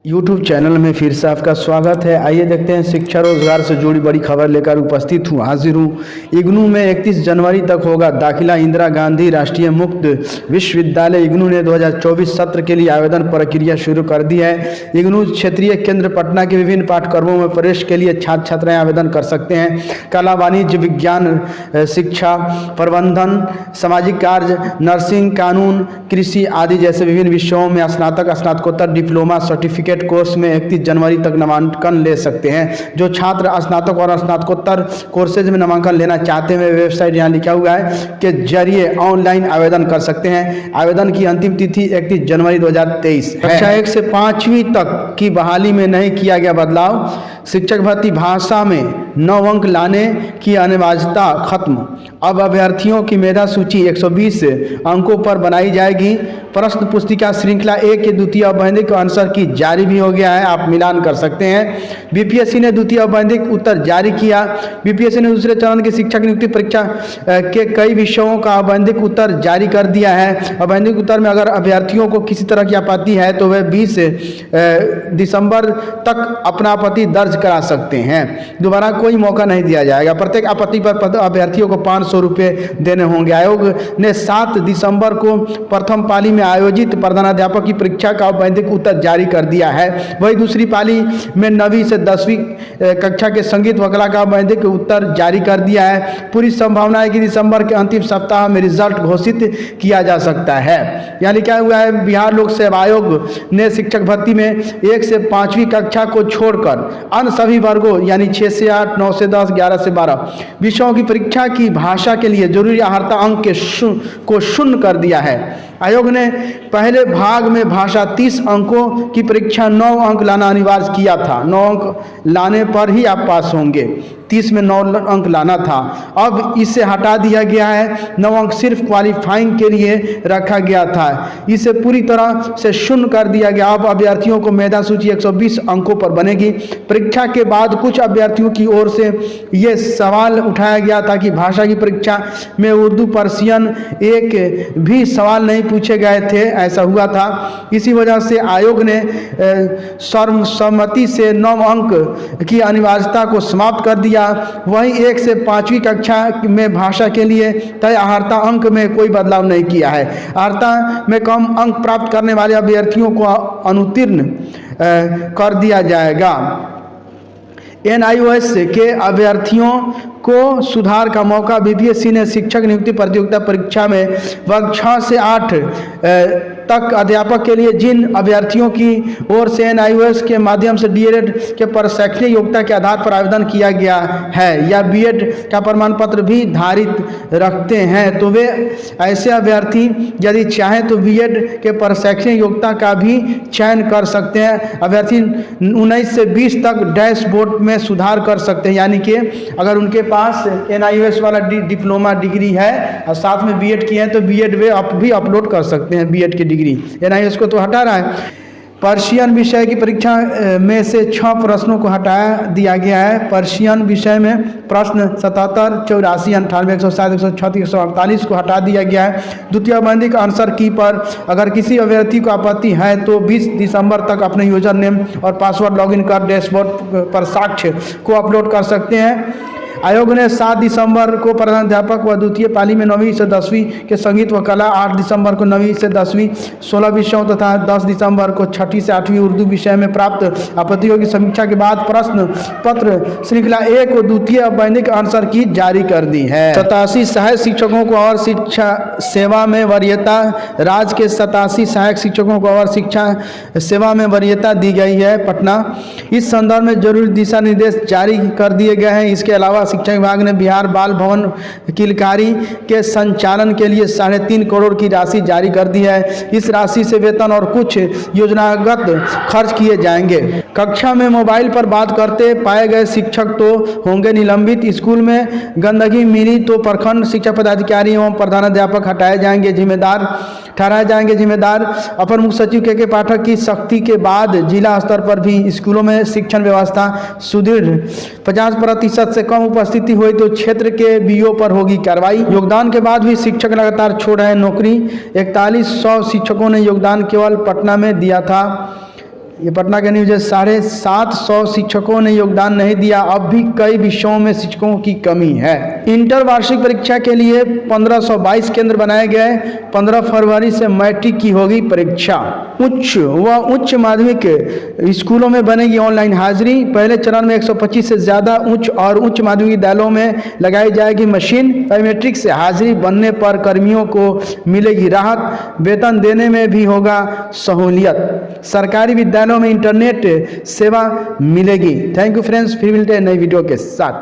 YouTube channel में फिर से आपका स्वागत है। आइए देखते हैं शिक्षा रोजगार से जुड़ी बड़ी खबर लेकर उपस्थित हूँ, हाजिर हूँ। इग्नू में 31 जनवरी तक होगा दाखिला। इंदिरा गांधी राष्ट्रीय मुक्त विश्वविद्यालय इग्नू ने 2024 सत्र के लिए आवेदन प्रक्रिया शुरू कर दी है। इग्नू क्षेत्रीय केंद्र पटना के विभिन्न पाठ्यक्रमों में प्रवेश के लिए छात्र छात्राएं आवेदन कर सकते हैं। कला, वाणिज्य, विज्ञान, शिक्षा प्रबंधन, सामाजिक कार्य, नर्सिंग, कानून, कृषि आदि जैसे विभिन्न विषयों में स्नातक, स्नातकोत्तर, डिप्लोमा, सर्टिफिकेट कोर्स में 31 जनवरी तक नामांकन ले सकते हैं। जो छात्र स्नातक और स्नातकोत्तर कोर्सेज में नामांकन लेना चाहते हैं, वेबसाइट यहाँ लिखा हुआ है के जरिए ऑनलाइन आवेदन कर सकते हैं। आवेदन की अंतिम तिथि 31 जनवरी 2023 है। कक्षा 1 से 5वीं तक की बहाली में नहीं किया गया बदलाव। शिक्षक भर्ती भाषा में 9 अंक लाने की अनिवार्यता खत्म। अब अभ्यर्थियों की मेधा सूची 120 अंकों पर बनाई जाएगी। प्रश्न पुस्तिका श्रृंखला 1 के द्वितीय औपबंधिक आंसर की जारी भी हो गया है, आप मिलान कर सकते हैं। बीपीएससी ने द्वितीय औपबंधिक उत्तर जारी किया। बीपीएससी ने दूसरे चरण की शिक्षक नियुक्ति परीक्षा के कई विषयों का औपबंधिक उत्तर जारी कर दिया है। औपबंधिक उत्तर में अगर अभ्यर्थियों को किसी तरह की आपत्ति है तो वे 20 दिसंबर तक अपना आपत्ति दर्ज करा सकते हैं। दोबारा कोई मौका नहीं दिया जाएगा। प्रत्येक आपत्ति पर अभ्यर्थियों को 500 रुपये देने होंगे। आयोग ने 7 दिसंबर को प्रथम पाली में आयोजित प्रधानाध्यापक की परीक्षा का औपबंधिक उत्तर जारी कर दिया है। वही दूसरी पाली में 9वीं से 10वीं कक्षा के संगीत व कला का औपबंधिक उत्तर जारी कर दिया है। पूरी संभावना है कि दिसंबर के अंतिम सप्ताह में रिजल्ट घोषित किया जा सकता है। यहाँ लिखा हुआ है बिहार लोक सेवा आयोग ने शिक्षक भर्ती में 1 से 5वीं कक्षा को छोड़कर अन्य सभी वर्गों यानी 6 से 8, 9 से 10, 11 से 12 विषयों की परीक्षा की भाषा के लिए जरूरी अहर्ता अंक को शून्य कर दिया है। आयोग ने पहले भाग में भाषा 30 अंकों की परीक्षा 9 अंक लाना अनिवार्य किया था। 9 अंक लाने पर ही आप पास होंगे। 30 में 9 अंक लाना था, अब इसे हटा दिया गया है। 9 अंक सिर्फ क्वालिफाइंग के लिए रखा गया था, इसे पूरी तरह से शून्य कर दिया गया। अब अभ्यर्थियों को मेधा सूची 120 अंकों पर बनेगी। परीक्षा के बाद कुछ अभ्यर्थियों की ओर से ये सवाल उठाया गया था कि भाषा की परीक्षा में उर्दू, पर्शियन एक भी सवाल नहीं पूछे गए थे। ऐसा हुआ था, इसी वजह से आयोग ने सर्वसम्मति से 9 अंक की अनिवार्यता को समाप्त कर दिया। वहीं 1 से 5वीं कक्षा में भाषा के लिए तय अहर्ता अंक में कोई बदलाव नहीं किया है। अहर्ता में कम अंक प्राप्त करने वाले अभ्यर्थियों को अनुत्तीर्ण कर दिया जाएगा। NIOS के अभ्यर्थियों को सुधार का मौका। बीपीएससी ने शिक्षक नियुक्ति प्रतियोगिता परीक्षा में वर्ग 6 से 8 तक अध्यापक के लिए जिन अभ्यर्थियों की ओर से NIOS के माध्यम से DELED के पर शैक्षणिक योग्यता के आधार पर आवेदन किया गया है या BEd का प्रमाण पत्र भी धारित रखते हैं, तो वे ऐसे अभ्यर्थी यदि चाहें तो BEd के पर शैक्षणिक योग्यता का भी चयन कर सकते हैं। अभ्यर्थी 19 से 20 तक डैशबोर्ड में सुधार कर सकते हैं, यानी कि अगर उनके पास NIOS वाला डिप्लोमा डिग्री है और साथ में BEd की है तो BEd वे भी अपलोड कर सकते हैं। BEd की डिग्री NIOS को तो हटा रहा है। पर्शियन विषय की परीक्षा में से 6 प्रश्नों को हटा दिया गया है। पर्शियन विषय में प्रश्न 77, 84, 98, 107, 136, 148 को हटा दिया गया है। द्वितीय औपबंधिक आंसर की पर अगर किसी अभ्यर्थी को आपत्ति है तो 20 दिसंबर तक अपने यूजर नेम और पासवर्ड लॉगिन कर डैशबोर्ड पर साक्ष्य को अपलोड कर सकते हैं। आयोग ने 7 दिसंबर को प्रधानाध्यापक व द्वितीय पाली में 9वीं से 10वीं के संगीत व कला, 8 दिसंबर को 9वीं से 10वीं 16 विषयों तथा 10 दिसंबर को 6ठी से 8वीं उर्दू विषय में प्राप्त आपत्तियों की समीक्षा के बाद प्रश्न पत्र श्रृंखला 1 को द्वितीय औपबंधिक आंसर की जारी कर दी है। 87 सहायक शिक्षकों को और शिक्षा सेवा में वरीयता। राज्य के 87 सहायक शिक्षकों को और शिक्षा सेवा में वरीयता दी गई है। पटना इस संदर्भ में जरूरी दिशा निर्देश जारी कर दिए गए हैं। इसके अलावा शिक्षा विभाग ने बिहार बाल भवन किलकारी के संचालन के लिए 3.5 करोड़ की राशि जारी कर दी है। इस राशि से वेतन और कुछ योजनागत खर्च किए जाएंगे। कक्षा में मोबाइल पर बात करते पाए गए शिक्षक तो होंगे निलंबित। स्कूल में गंदगी मिली तो प्रखंड शिक्षा पदाधिकारी एवं प्रधानाध्यापक ठहराए जाएंगे जिम्मेदार। अपर मुख्य सचिव के पाठक की सख्ती के बाद जिला स्तर पर भी स्कूलों में शिक्षण व्यवस्था सुदृढ़। 50% से कम उपस्थिति हुई तो क्षेत्र के BO पर होगी कार्रवाई। योगदान के बाद भी शिक्षक लगातार छोड़ रहे हैं नौकरी। 4100 शिक्षकों ने योगदान केवल पटना में दिया था। ये पटना के न्यूज है। 750 शिक्षकों ने योगदान नहीं दिया, अब भी कई विषयों में शिक्षकों की कमी है। इंटर वार्षिक परीक्षा के लिए 1522 केंद्र बनाए गए। 15 फरवरी से मैट्रिक की होगी परीक्षा। उच्च माध्यमिक स्कूलों में बनेगी ऑनलाइन हाजिरी। पहले चरण में 125 से ज्यादा उच्च माध्यमिक विद्यालयों में लगाई जाएगी मशीन। बायोमेट्रिक से हाजिरी बनने पर कर्मियों को मिलेगी राहत। वेतन देने में भी होगा सहूलियत। सरकारी विद्यालयों में इंटरनेट सेवा मिलेगी। थैंक यू फ्रेंड्स, फिर मिलते हैं नई वीडियो के साथ।